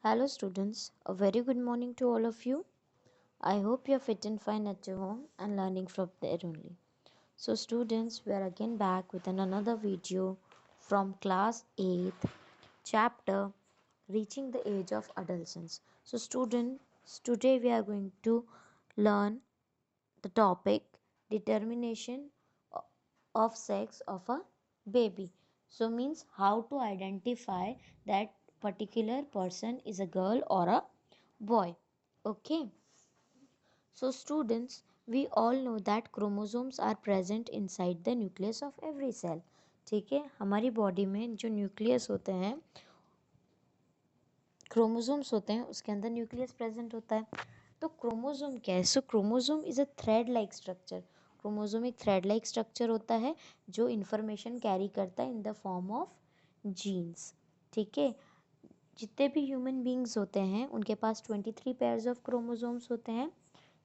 Hello, students. A very good morning to all of you. I hope you're fit and fine at your home and learning from there only. So, students, we are again back with another video from class 8th, chapter Reaching the Age of Adolescence. So, students, today we are going to learn the topic determination of sex of a baby. So means how to identify that particular person is a girl or a boy. Okay, so students, we all know that chromosomes are present inside the nucleus of every cell. ठीक है, हमारी body में जो nucleus होते हैं, chromosomes होते हैं, उसके अंदर न्यूक्लियस प्रेजेंट होता है. तो क्रोमोसोम क्या है? So chromosome is a thread like structure. Chromosome एक थ्रेड लाइक स्ट्रक्चर होता है जो इन्फॉर्मेशन कैरी करता है in the form of genes. ठीक है, जितने भी ह्यूमन बींग्स होते हैं उनके पास 23 पेयर्स ऑफ क्रोमोसोम्स होते हैं.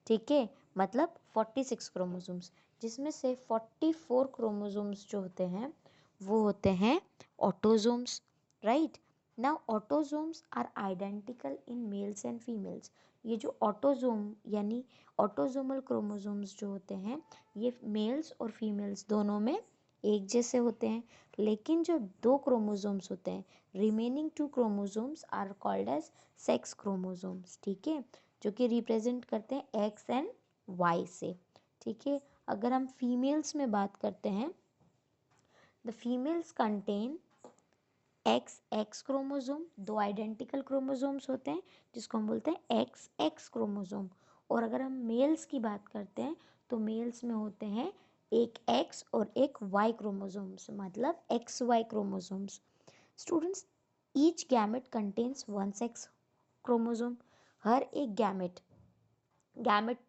ठीक है, मतलब 46 क्रोमोसोम्स, जिसमें से 44 क्रोमोसोम्स जो होते हैं वो होते हैं autosomes. Right. Now autosomes are identical in males and females. ये जो ऑटोसोम यानी ऑटोसोमल क्रोमोसोम्स जो होते हैं ये मेल्स और फीमेल्स दोनों में एक जैसे होते हैं. लेकिन जो दो क्रोमोसोम्स होते हैं, remaining two chromosomes are called as sex chromosomes. ठीक है, जो कि रिप्रेजेंट करते हैं एक्स एंड वाई से. ठीक है, अगर हम फीमेल्स में बात करते हैं, the females contain x x chromosome. दो आइडेंटिकल क्रोमोसोम्स होते हैं जिसको हम बोलते हैं एक्स एक्स क्रोमोसोम. और अगर हम मेल्स की बात करते हैं तो मेल्स में होते हैं एक एक्स और एक वाई क्रोमोसोम्स, मतलब X Y chromosomes. Students, each gamete contains one sex chromosome. हर एक गैमेट, गैमेट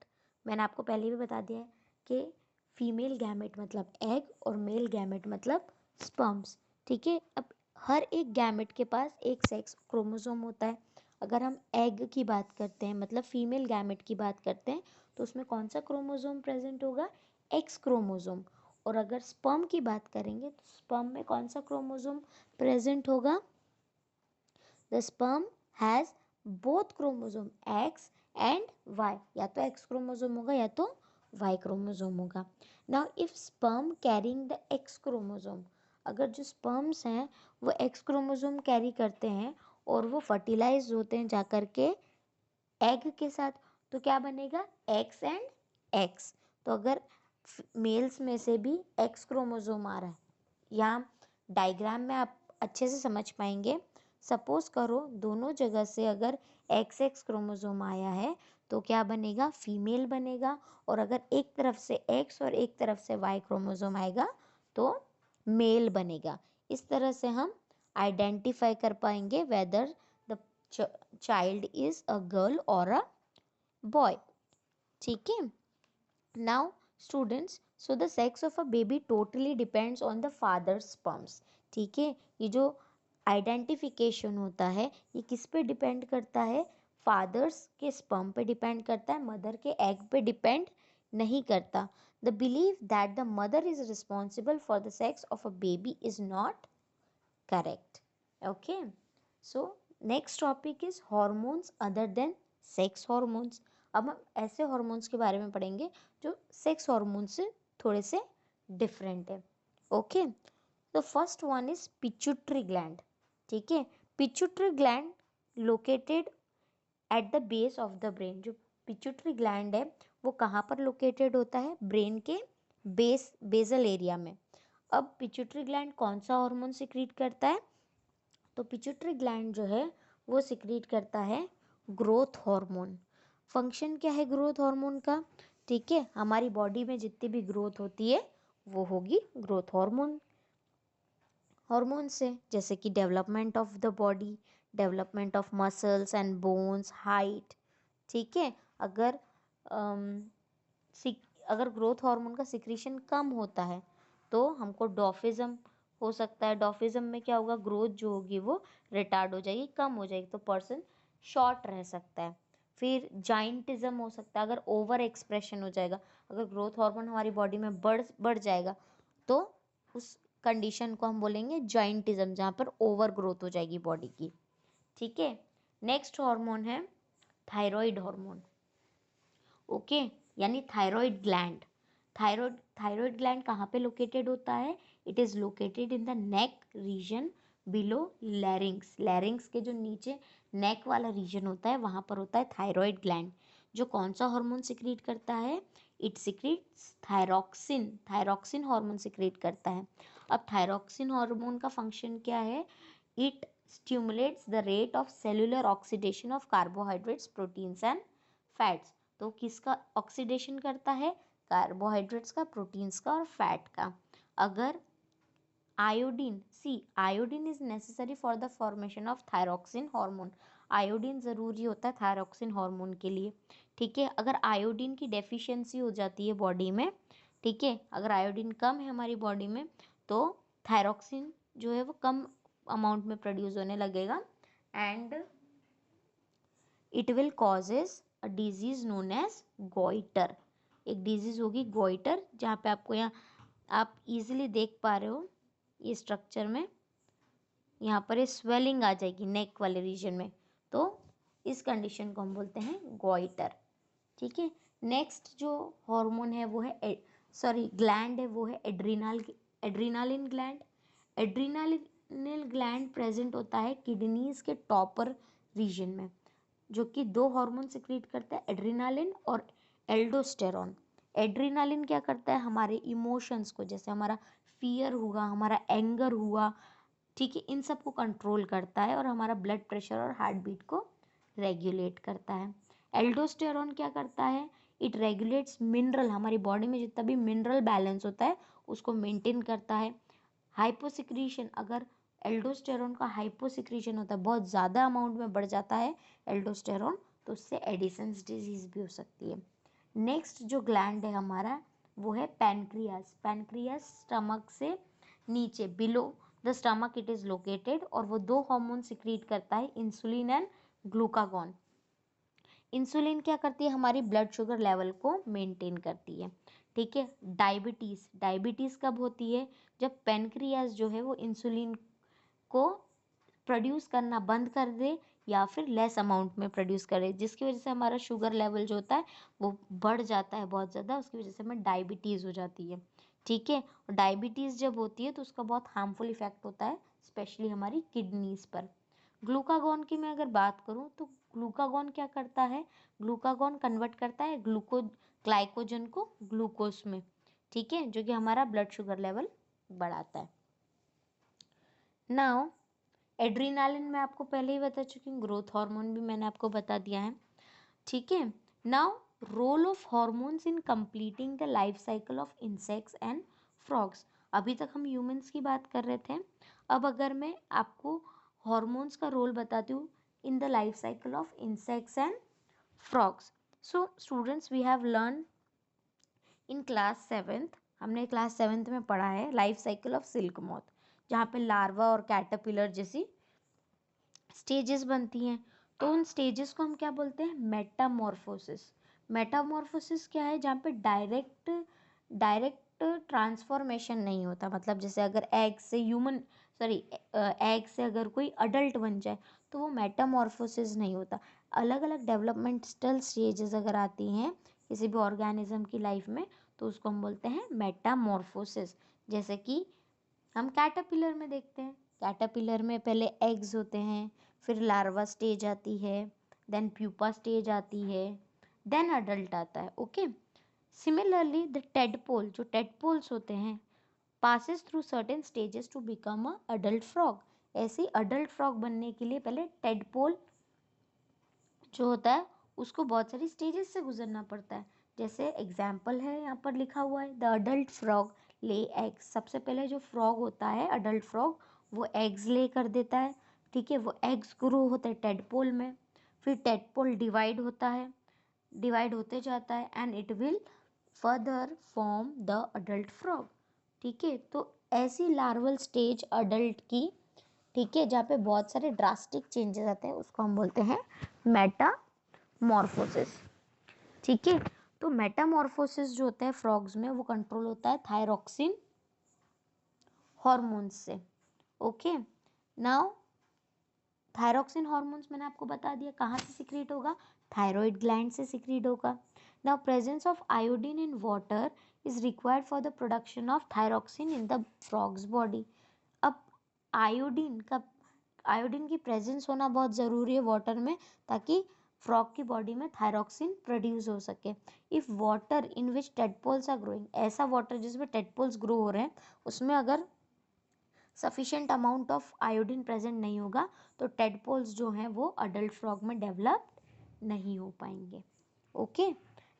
मैंने आपको पहले भी बता दिया है कि फीमेल गैमेट मतलब एग और मेल गैमेट मतलब स्पर्म्स. ठीक है, अब हर एक गैमेट के पास एक सेक्स क्रोमोसोम होता है. अगर हम एग की बात करते हैं मतलब फीमेल गैमेट की बात करते हैं तो उसमें कौन सा क्रोमोसोम प्रेजेंट होगा? X chromosome. और अगर स्पर्म की बात करेंगे तो स्पर्म में कौन सा क्रोमोसोम प्रेजेंट होगा? The sperm has both chromosome X and Y. या तो एक्स क्रोमोसोम होगा या तो वाई क्रोमोसोम होगा. Now if sperm carrying the X chromosome, अगर जो स्पर्म्स हैं वो एक्स क्रोमोसोम कैरी करते हैं और वो फर्टिलाइज होते हैं जाकर के एग के साथ, तो क्या बनेगा? X and x. तो अगर मेल्स में से भी एक्स क्रोमोसोम आ रहा है, यहाँ डायग्राम में आप अच्छे से समझ पाएंगे. सपोज करो दोनों जगह से अगर एक्स एक्स क्रोमोसोम आया है तो क्या बनेगा? फीमेल बनेगा. और अगर एक तरफ से एक्स और एक तरफ से वाई क्रोमोसोम आएगा तो मेल बनेगा. इस तरह से हम आइडेंटिफाई कर पाएंगे whether the child is a girl और अ बॉय. ठीक है. Now students, so the sex of a baby totally depends on the father sperms. ठीक है, ये जो आइडेंटिफिकेशन होता है ये किस पे डिपेंड करता है? फादर्स के स्पर्म पे डिपेंड करता है, मदर के एग पे डिपेंड नहीं करता. The believe that the mother is responsible for the sex of a baby is not correct. Okay, so next topic is hormones other than sex hormones. अब हम ऐसे हॉर्मोन्स के बारे में पढ़ेंगे जो सेक्स हॉर्मोन से थोड़े से डिफरेंट है. ओके, तो first one is pituitary gland. ठीक है, pituitary gland located at the base of the brain. जो पिट्यूटरी ग्लैंड है वो कहाँ पर लोकेटेड होता है? ब्रेन के बेजल एरिया में. अब पिट्यूटरी ग्लैंड कौन सा हार्मोन सिक्रीट करता है? तो पिट्यूटरी ग्लैंड जो है वो सिक्रीट करता है ग्रोथ हार्मोन. फंक्शन क्या है ग्रोथ हार्मोन का? ठीक है, हमारी बॉडी में जितनी भी ग्रोथ होती है वो होगी ग्रोथ हार्मोन हार्मोन से. जैसे कि development of the body, development of muscles and bones, height. ठीक है, अगर अगर ग्रोथ हार्मोन का सिक्रीशन कम होता है तो हमको डॉफिज्म हो सकता है. डॉफिज्म में क्या होगा? ग्रोथ जो होगी वो रिटार्ड हो जाएगी, कम हो जाएगी, तो पर्सन शॉर्ट रह सकता है. फिर जाइंटिज्म हो सकता है अगर ओवर एक्सप्रेशन हो जाएगा. अगर ग्रोथ हार्मोन हमारी बॉडी में बढ़ जाएगा तो उस कंडीशन को हम बोलेंगे जाइंटिज्म, जहाँ पर ओवर ग्रोथ हो जाएगी बॉडी की. ठीक है, नेक्स्ट हार्मोन है थायराइड हार्मोन, ओके, यानी थायराइड ग्लैंड। थायराइड ग्लैंड कहाँ पे लोकेटेड होता है? It is located in the neck region below लैरिंग्स। लैरिंग्स के जो नीचे नेक वाला रीजन होता है वहाँ पर होता है थायराइड ग्लैंड, जो कौन सा हार्मोन सिक्रीट करता है? It secretes thyroxine. Thyroxine hormone secrete करता है। अब थायरॉक्सिन हार्मोन का फंक्शन क्या है? It stimulates the rate of cellular oxidation of carbohydrates, proteins and fats. तो किसका ऑक्सीडेशन करता है? कार्बोहाइड्रेट्स का, प्रोटीन्स का और फैट का। अगर iodine, see iodine is necessary for the formation of thyroxine hormone. Iodine ज़रूरी होता है थायरॉक्सिन हार्मोन के लिए, ठीक है। अगर आयोडीन की डेफिशिएंसी हो जाती है बॉडी में, ठीक है, अगर आयोडीन कम है हमारी बॉडी में तो थायरॉक्सिन जो है वो कम अमाउंट में प्रोड्यूस होने लगेगा and it will causes a disease known as goitre. एक डिजीज होगी गोइटर, जहाँ पे आपको यहाँ आप इजीली देख पा रहे हो ये स्ट्रक्चर में, यहाँ पर ये स्वेलिंग आ जाएगी नेक वाले रीजन में, तो इस कंडीशन को हम बोलते हैं गोइटर, ठीक है। नेक्स्ट जो हार्मोन है वो है सॉरी ग्लैंड है वो है adrenaline gland. Adrenaline gland present होता है किडनीज के टॉपर रीजन में, जो कि दो हार्मोन सिक्रीट करता है, एड्रीनालिन और एल्डोस्टेरॉन। एड्रीनालिन क्या करता है? हमारे इमोशंस को, जैसे हमारा फियर हुआ, हमारा एंगर हुआ, ठीक है, इन सब को कंट्रोल करता है और हमारा ब्लड प्रेशर और हार्ट बीट को रेगुलेट करता है। एल्डोस्टेरॉन क्या करता है? इट रेगुलेट्स मिनरल, हमारी बॉडी में जितना भी मिनरल बैलेंस होता है उसको मेंटेन करता है। हाइपोसिक्रीशन, अगर एल्डोस्टेरॉन का हाइपोसिक्रीशन होता है, बहुत ज़्यादा अमाउंट में बढ़ जाता है एल्डोस्टेरॉन, तो उससे एडिसन्स डिजीज भी हो सकती है। नेक्स्ट जो ग्लैंड है हमारा वो है पैनक्रियास। पैनक्रियास स्टमक से नीचे below the stomach it is located, और वो दो हार्मोन सिक्रीट करता है, इंसुलिन एंड ग्लूकागॉन। इंसुलिन क्या करती है? हमारी ब्लड शुगर लेवल को मेंटेन करती है, ठीक है। डायबिटीज़, डायबिटीज़ कब होती है? जब पेनक्रियास जो है वो इंसुलिन को प्रोड्यूस करना बंद कर दे या फिर लेस अमाउंट में प्रोड्यूस करे, जिसकी वजह से हमारा शुगर लेवल जो होता है वो बढ़ जाता है बहुत ज़्यादा, उसकी वजह से हमें डायबिटीज़ हो जाती है, ठीक है। और डायबिटीज़ जब होती है तो उसका बहुत हार्मफुल इफेक्ट होता है स्पेशली हमारी किडनीज़ पर। ग्लूकागॉन की मैं अगर बात करूँ तो ग्लूकागॉन क्या करता है? ग्लूकागॉन कन्वर्ट करता है ग्लाइकोजन को ग्लूकोज में, ठीक है, जो कि हमारा ब्लड शुगर लेवल बढ़ाता है। नाउ एड्रीनालिन मैं आपको पहले ही बता चुकी हूँ, ग्रोथ हार्मोन भी मैंने आपको बता दिया है, ठीक है। Now role of hormones in completing the life cycle of insects and frogs. अभी तक हम ह्यूमंस की बात कर रहे थे, अब अगर मैं आपको हॉर्मोन्स का रोल बताती हूँ in the life cycle of insects and frogs. So students we have learn in class 7th, हमने क्लास 7th में पढ़ा है life cycle of silk moth, जहाँ पे लार्वा और कैटरपिलर जैसी स्टेजेस बनती हैं। तो उन स्टेजेस को हम क्या बोलते हैं? मेटामॉर्फोसिस। मेटामॉर्फोसिस क्या है? जहाँ पे डायरेक्ट ट्रांसफॉर्मेशन नहीं होता, मतलब जैसे अगर एग से ह्यूमन सॉरी एग से अगर कोई अडल्ट बन जाए तो वो मेटामॉर्फोसिस नहीं होता। अलग अलग डेवलपमेंटल स्टेजेस अगर आती हैं किसी भी ऑर्गेनिज्म की लाइफ में तो उसको हम बोलते हैं मेटामॉर्फोसिस। जैसे कि हम कैटरपिलर में देखते हैं, कैटरपिलर में पहले एग्स होते हैं, फिर लार्वा स्टेज आती है, देन प्यूपा स्टेज आती है, देन अडल्ट आता है, ओके। सिमिलरली द टेडपोल, जो टेडपोल्स होते हैं, passes through certain stages to become a adult frog. ऐसे ही अडल्ट फ्रॉग बनने के लिए पहले टेडपोल जो होता है उसको बहुत सारी स्टेजेस से गुजरना पड़ता है। जैसे एग्जाम्पल है यहाँ पर लिखा हुआ है, the adult frog lay eggs. सबसे पहले जो फ्रॉग होता है अडल्ट फ्रॉग वो एग्स ले कर देता है, ठीक है, वो एग्स ग्रो होते हैं टेडपोल में, फिर टेडपोल डिवाइड होता है, डिवाइड होते जाता है and it will further form the adult frog, ठीक है। तो ऐसी लार्वल स्टेज अडल्ट की, ठीक है, जहाँ पे बहुत सारे ड्रास्टिक चेंजेस आते हैं उसको हम बोलते हैं मेटामॉर्फोसिस, ठीक है। तो मेटामॉर्फोसिस जो होता है फ्रॉग्स में वो कंट्रोल होता है थायरॉक्सिन हॉर्मोन्स से, ओके। नाउ थायरॉक्सिन हॉर्मोन्स मैंने आपको बता दिया कहाँ से सिक्रीट होगा, थायराइड ग्लैंड से सिक्रीट होगा। Now presence of iodine in water is required for the production of thyroxine in the frogs body. अब आयोडीन की प्रेजेंस होना बहुत ज़रूरी है वाटर में, ताकि फ्रॉग की बॉडी में थायरॉक्सिन प्रोड्यूस हो सके। If water in which tadpoles are growing, ऐसा वाटर जिसमें टेडपोल्स ग्रो हो रहे हैं उसमें अगर sufficient amount of iodine present नहीं होगा तो टेडपोल्स जो हैं वो अडल्ट फ्रॉग में डेवलप नहीं हो पाएंगे। Okay,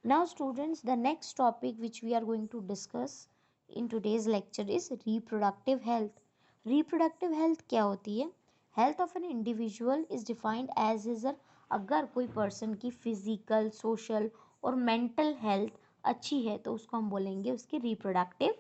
now students, the next topic which we are going to discuss in today's lecture is reproductive health. Reproductive health क्या होती है? Health of an individual is defined as is अगर कोई person की फिजिकल, सोशल और mental health अच्छी है तो उसको हम बोलेंगे उसकी रिप्रोडक्टिव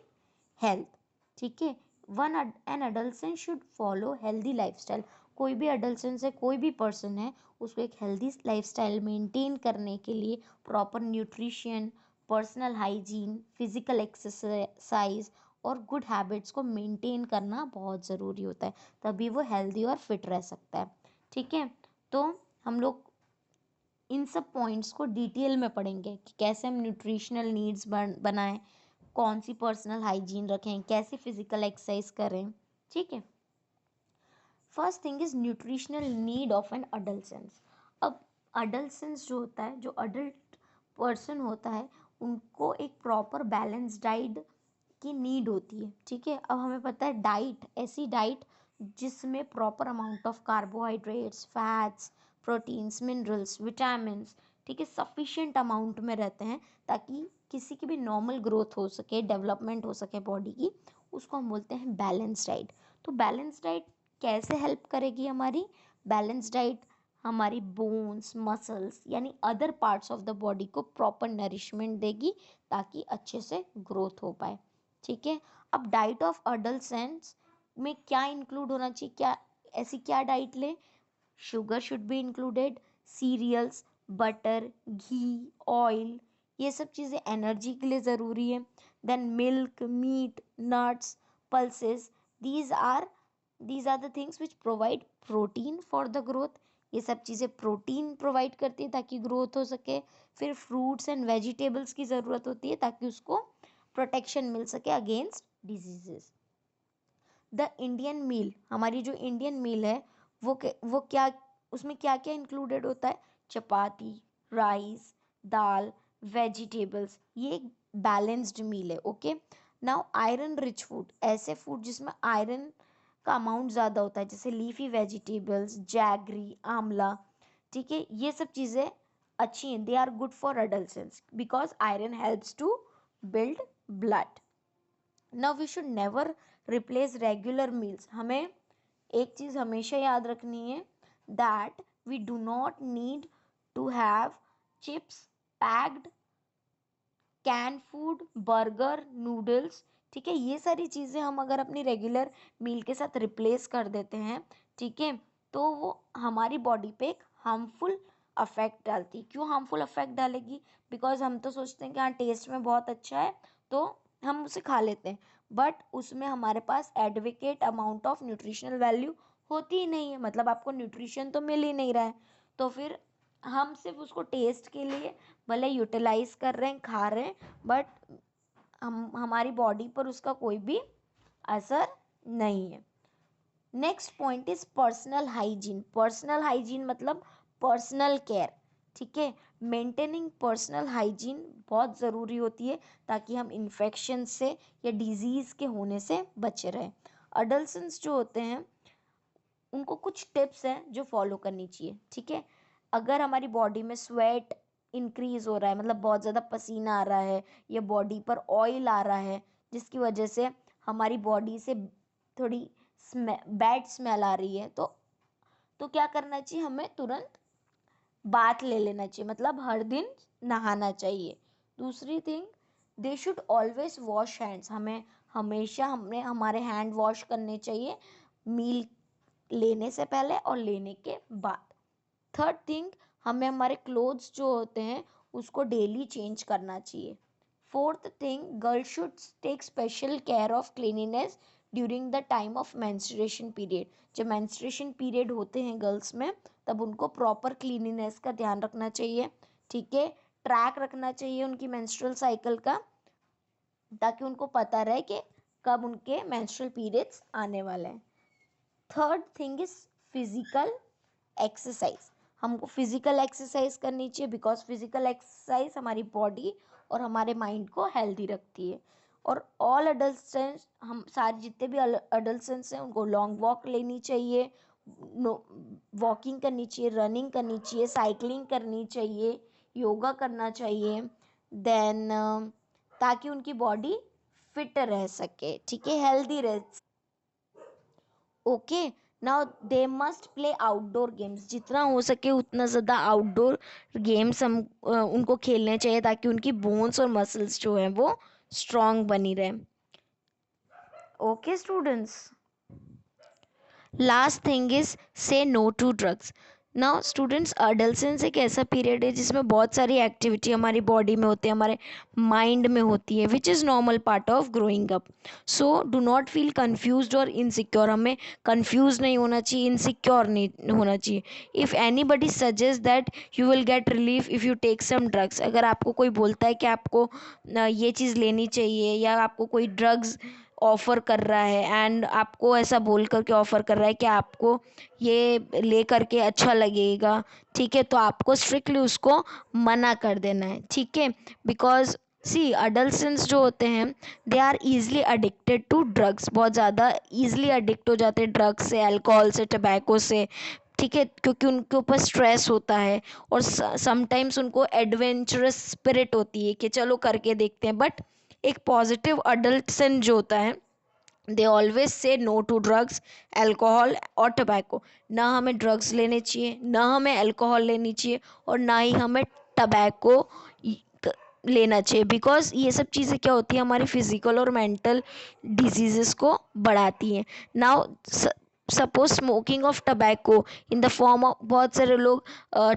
हेल्थ। ठीक है, an adult should follow healthy lifestyle. कोई भी अडल्ट है, कोई भी पर्सन है, उसको एक हेल्दी लाइफस्टाइल मेंटेन करने के लिए proper nutrition, personal hygiene, physical exercise और गुड हैबिट्स को मेंटेन करना बहुत ज़रूरी होता है, तभी वो हेल्दी और फिट रह सकता है। ठीक है, तो हम लोग इन सब पॉइंट्स को डिटेल में पढ़ेंगे कि कैसे हम न्यूट्रिशनल नीड्स बनाएं, कौन सी पर्सनल हाइजीन रखें, कैसे फिजिकल एक्सरसाइज करें। ठीक है, first thing is nutritional need of an adult. अब अडल्ट जो होता है, जो अडल्ट पर्सन होता है, उनको एक प्रॉपर बैलेंस डाइट की नीड होती है। ठीक है, अब हमें पता है डाइट, ऐसी डाइट जिसमें proper amount of carbohydrates, fats, proteins, minerals, vitamins, ठीक है, सफिशिएंट अमाउंट में रहते हैं ताकि किसी की भी नॉर्मल ग्रोथ हो सके, डेवलपमेंट हो सके बॉडी की, उसको हम बोलते हैं बैलेंस डाइट। तो बैलेंस डाइट कैसे हेल्प करेगी हमारी? बैलेंस डाइट हमारी बोन्स, मसल्स यानी other parts of the body को प्रॉपर नरिशमेंट देगी ताकि अच्छे से ग्रोथ हो पाए। ठीक है, अब डाइट ऑफ अडल्ट में क्या इंक्लूड होना चाहिए, क्या ऐसी क्या डाइट लें? Sugar should be included, cereals, butter, ghee, oil, ये सब चीज़ें एनर्जी के लिए ज़रूरी है। Then milk, meat, nuts, pulses, these are the things which provide protein for the growth. ये सब चीज़ें प्रोटीन प्रोवाइड करती है ताकि ग्रोथ हो सके। फिर फ्रूट्स एंड वेजिटेबल्स की ज़रूरत होती है ताकि उसको प्रोटेक्शन मिल सके अगेंस्ट डिजीजेस। द इंडियन मील, हमारी जो इंडियन मील है वो क्या, उसमें क्या क्या इंक्लूडेड होता है? चपाती, राइस, दाल, वेजिटेबल्स, ये एक बैलेंस्ड मील है। Okay, now iron rich food, ऐसे फूड जिसमें आयरन का अमाउंट ज़्यादा होता है जैसे लीफी वेजिटेबल्स, जैगरी, आंवला। ठीक है, ये सब चीज़ें अच्छी हैं, they are good for adult because iron helps to build blood. Now we should never replace regular meals. हमें एक चीज़ हमेशा याद रखनी है, that we do not need to have chips, packed, can food, burger, noodles. ठीक है, ये सारी चीज़ें हम अगर अपनी रेगुलर मील के साथ रिप्लेस कर देते हैं, ठीक है, तो वो हमारी बॉडी पे एक हार्मफुल अफेक्ट डालती। क्यों हार्मफुल अफेक्ट डालेगी? बिकॉज हम तो सोचते हैं कि हाँ टेस्ट में बहुत अच्छा है तो हम उसे खा लेते हैं, बट उसमें हमारे पास advocate amount of nutritional value होती ही नहीं है, मतलब आपको न्यूट्रिशन तो मिल ही नहीं रहा है। तो फिर हम सिर्फ उसको टेस्ट के लिए भले यूटिलाइज कर रहे हैं, खा रहे हैं, बट हमारी बॉडी पर उसका कोई भी असर नहीं है। Next point is personal hygiene. Personal hygiene मतलब पर्सनल केयर। ठीक है, मेंटेनिंग पर्सनल हाइजीन बहुत ज़रूरी होती है ताकि हम इन्फेक्शन से या डिजीज़ के होने से बचे रहें। अडल्ट्स जो होते हैं उनको कुछ टिप्स हैं जो फॉलो करनी चाहिए। ठीक है, अगर हमारी बॉडी में स्वेट इंक्रीज हो रहा है, मतलब बहुत ज़्यादा पसीना आ रहा है या बॉडी पर ऑयल आ रहा है जिसकी वजह से हमारी बॉडी से थोड़ी बैड स्मेल आ रही है, तो क्या करना चाहिए? हमें तुरंत बाथ ले लेना चाहिए, मतलब हर दिन नहाना चाहिए। दूसरी thing, they should always wash hands. हमें हमेशा हमारे हैंड वॉश करने चाहिए मील लेने से पहले और लेने के बाद। थर्ड थिंग, हमें हमारे क्लोथ्स जो होते हैं उसको डेली चेंज करना चाहिए। Fourth thing, girl should take special care of cleanliness during the time of menstruation period. जब मेंस्ट्रुएशन पीरियड होते हैं गर्ल्स में, तब उनको प्रॉपर क्लीनिनेस का ध्यान रखना चाहिए, ठीक है, ट्रैक रखना चाहिए उनकी मेंस्ट्रुअल साइकिल का, ताकि उनको पता रहे कि कब उनके मेंस्ट्रुअल पीरियड्स आने वाले हैं। Third thing is physical exercise. हमको फिजिकल एक्सरसाइज करनी चाहिए, बिकॉज फिजिकल एक्सरसाइज हमारी बॉडी और हमारे माइंड को हेल्दी रखती है। और ऑल अडल्ट्स, हम सारे जितने भी अडल्ट्स हैं उनको लॉन्ग वॉक लेनी चाहिए, वॉकिंग करनी चाहिए, रनिंग करनी चाहिए, साइकिलिंग करनी चाहिए, योगा करना चाहिए, देन ताकि उनकी बॉडी फिट रह सके, ठीक है, हेल्दी रह। Okay, now they must play outdoor games. जितना हो सके उतना ज़्यादा आउटडोर गेम्स हम उनको खेलने चाहिए, ताकि उनकी बोन्स और मसल्स जो है वो स्ट्रांग बनी रहे। Okay students, last thing is say no to drugs. Now students, adolescence एक ऐसा पीरियड है जिसमें बहुत सारी एक्टिविटी हमारी बॉडी में होती है, हमारे माइंड में होती है, which is normal part of growing up. So do not feel confuse और इनसिक्योर। हमें कन्फ्यूज नहीं होना चाहिए, इनसिक्योर नहीं होना चाहिए। If anybody suggest that you will get relief if you take some drugs, अगर आपको कोई बोलता है कि आपको ये चीज़ लेनी चाहिए, या आपको कोई ड्रग्स ऑफ़र कर रहा है, एंड आपको ऐसा बोल कर के ऑफ़र कर रहा है कि आपको ये ले करके अच्छा लगेगा, ठीक है, तो आपको स्ट्रिक्टली उसको मना कर देना है, ठीक है, बिकॉज सी अडल्सेंस जो होते हैं they are easily addicted to drugs, बहुत ज़्यादा ईजली अडिक्ट हो जाते हैं ड्रग्स से, अल्कोहल से, टबैको से, ठीक है, क्योंकि उनके ऊपर स्ट्रेस होता है, और समटाइम्स उनको एडवेंचरस स्पिरिट होती है कि चलो करके देखते हैं। बट एक पॉजिटिव अडल्टसन जो होता है, they always say no to drugs, alcohol और टबैको। ना हमें ड्रग्स लेने चाहिए, ना हमें अल्कोहल लेनी चाहिए, और ना ही हमें टबैको लेना चाहिए, बिकॉज ये सब चीज़ें क्या होती है, हमारी फिजिकल और मेंटल डिजीज़ेस को बढ़ाती हैं। Now suppose smoking of tobacco in the form of, बहुत सारे लोग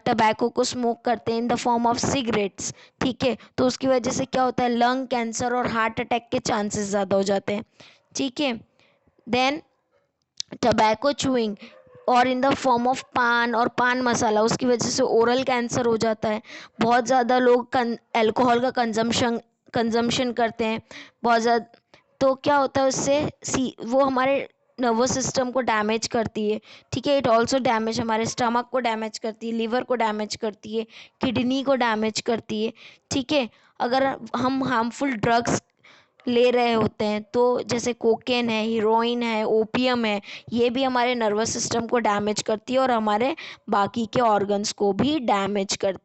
टबैको को स्मोक करते हैं इन द फॉर्म ऑफ सिगरेट्स, ठीक है, तो उसकी वजह से क्या होता है, लंग कैंसर और हार्ट अटैक के चांसेस ज़्यादा हो जाते हैं, ठीक है। देन टबैको चूइंग और इन द फॉर्म ऑफ पान और पान मसाला, उसकी वजह से ओरल कैंसर हो जाता है। बहुत ज़्यादा लोग अल्कोहल का कंजम्पशन करते हैं बहुत ज़्यादा, तो क्या होता है उससे, वो हमारे नर्वस सिस्टम को डैमेज करती है, ठीक है, इट ऑल्सो डैमेज हमारे स्टमक को डैमेज करती है, लीवर को डैमेज करती है, किडनी को डैमेज करती है, ठीक है। अगर हम हार्मफुल ड्रग्स ले रहे होते हैं, तो जैसे कोकेन है, हीरोइन है, ओपियम है, ये भी हमारे नर्वस सिस्टम को डैमेज करती है और हमारे बाकी के ऑर्गन्स को भी डैमेज करती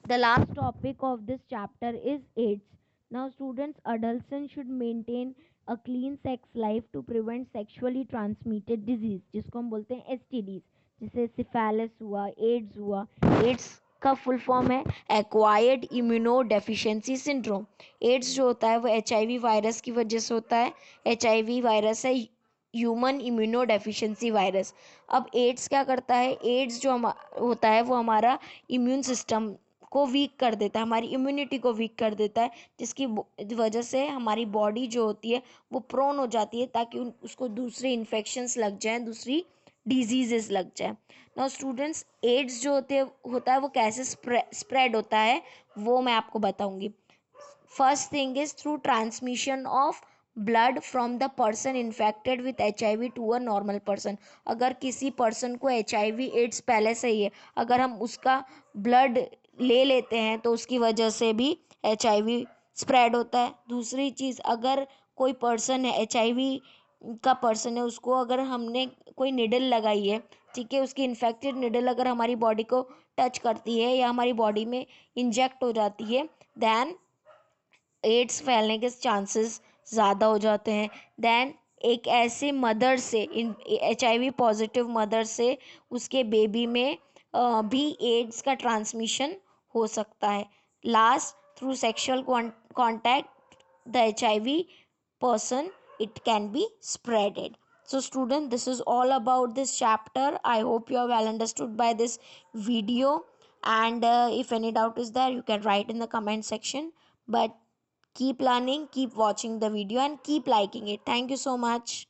है। The last topic of this chapter is AIDS. Now students, adolescents should maintain a clean sex life to prevent sexually transmitted disease, जिसको हम बोलते हैं STDs, जैसे सिफेलिस हुआ, एड्स हुआ। एड्स का फुल फॉर्म है acquired immunodeficiency syndrome. AIDS जो होता है वो HIV वायरस की वजह से होता है। HIV वायरस है ह्यूमन इम्यूनो डेफिशिएंसी वायरस। अब एड्स क्या करता है, एड्स जो होता है वो हमारा इम्यून सिस्टम को वीक कर देता है, हमारी इम्यूनिटी को वीक कर देता है, जिसकी वजह से हमारी बॉडी जो होती है वो प्रोन हो जाती है, ताकि उसको दूसरे इन्फेक्शंस लग जाएं, दूसरी डिजीजेस लग जाए। नाउ स्टूडेंट्स, एड्स जो होता है वो कैसे स्प्रेड होता है वो मैं आपको बताऊंगी। First thing is through transmission of blood from the person infected with HIV to a normal person. अगर किसी पर्सन को HIV एड्स पहले से ही है, अगर हम उसका ब्लड ले लेते हैं तो उसकी वजह से भी HIV स्प्रेड होता है। दूसरी चीज़, अगर कोई पर्सन है HIV का पर्सन है, उसको अगर हमने कोई निडल लगाई है, ठीक है, उसकी इन्फेक्टेड निडल अगर हमारी बॉडी को टच करती है या हमारी बॉडी में इंजेक्ट हो जाती है, दैन एड्स फैलने के चांसेस ज़्यादा हो जाते हैं। दैन एक ऐसे मदर से, HIV पॉजिटिव मदर से उसके बेबी में भी एड्स का ट्रांसमिशन हो सकता है। Last, through sexual contact the HIV person, it can be spreaded. So student, this is all about this chapter. I hope you have well understood by this video, and if any doubt is there, you can write in the comment section. But Keep learning, keep watching the video, and keep liking it. Thank you so much.